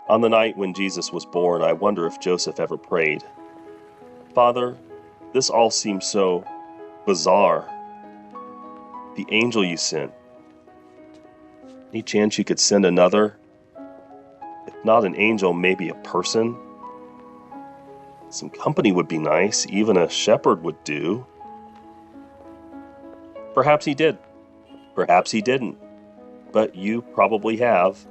On the night when Jesus was born, I wonder if Joseph ever prayed, "Father, this all seems so bizarre. The angel you sent, any chance you could send another? If not an angel, maybe a person? Some company would be nice, even a shepherd would do." Perhaps he did. Perhaps he didn't. But you probably have.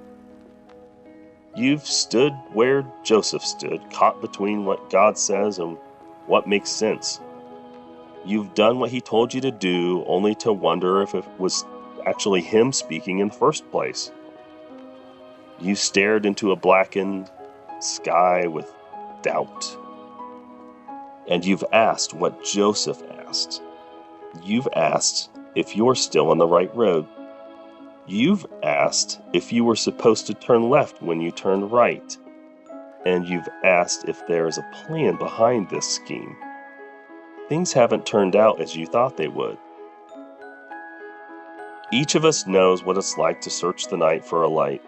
You've stood where Joseph stood, caught between what God says and what makes sense. You've done what he told you to do, only to wonder if it was actually him speaking in the first place. You stared into a blackened sky with doubt. And you've asked what Joseph asked. You've asked if you're still on the right road. You've asked if you were supposed to turn left when you turned right. And you've asked if there is a plan behind this scheme. Things haven't turned out as you thought they would. Each of us knows what it's like to search the night for a light.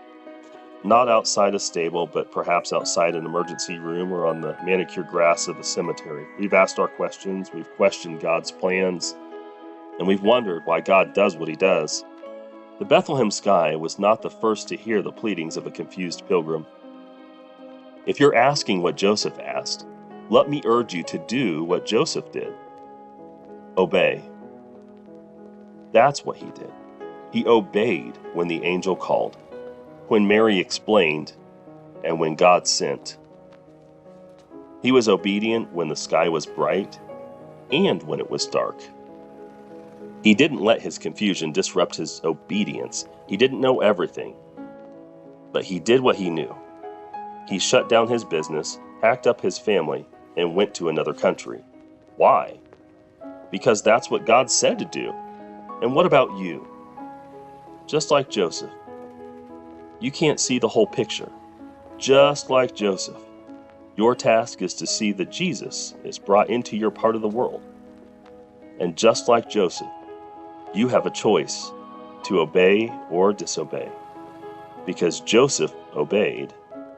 Not outside a stable, but perhaps outside an emergency room or on the manicured grass of a cemetery. We've asked our questions, we've questioned God's plans, and we've wondered why God does what he does. The Bethlehem sky was not the first to hear the pleadings of a confused pilgrim. If you're asking what Joseph asked, let me urge you to do what Joseph did. Obey. That's what he did. He obeyed when the angel called, when Mary explained, and when God sent. He was obedient when the sky was bright and when it was dark. He didn't let his confusion disrupt his obedience. He didn't know everything, but he did what he knew. He shut down his business, packed up his family, and went to another country. Why? Because that's what God said to do. And what about you? Just like Joseph, you can't see the whole picture. Just like Joseph, your task is to see that Jesus is brought into your part of the world. And just like Joseph, you have a choice to obey or disobey. Because Joseph obeyed,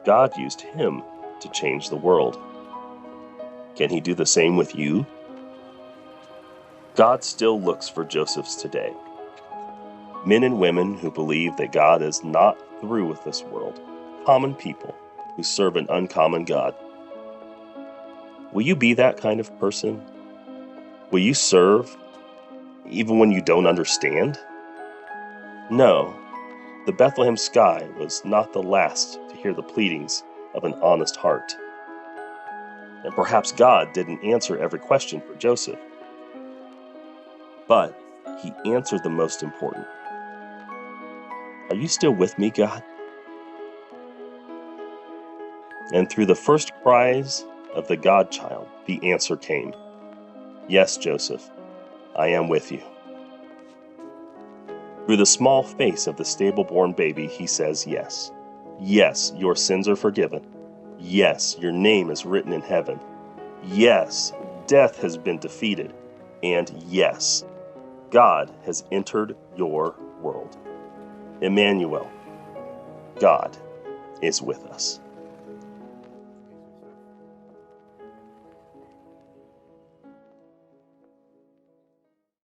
God used him to change the world. Can he do the same with you? God still looks for Josephs today. Men and women who believe that God is not through with this world. Common people who serve an uncommon God. Will you be that kind of person? Will you serve even when you don't understand? No, the Bethlehem sky was not the last to hear the pleadings of an honest heart. And perhaps God didn't answer every question for Joseph, but he answered the most important. Are you still with me, God? And through the first cries of the God child, the answer came. Yes, Joseph, I am with you. Through the small face of the stable-born baby, he says yes. Yes, your sins are forgiven. Yes, your name is written in heaven. Yes, death has been defeated. And yes, God has entered your world. Emmanuel, God is with us.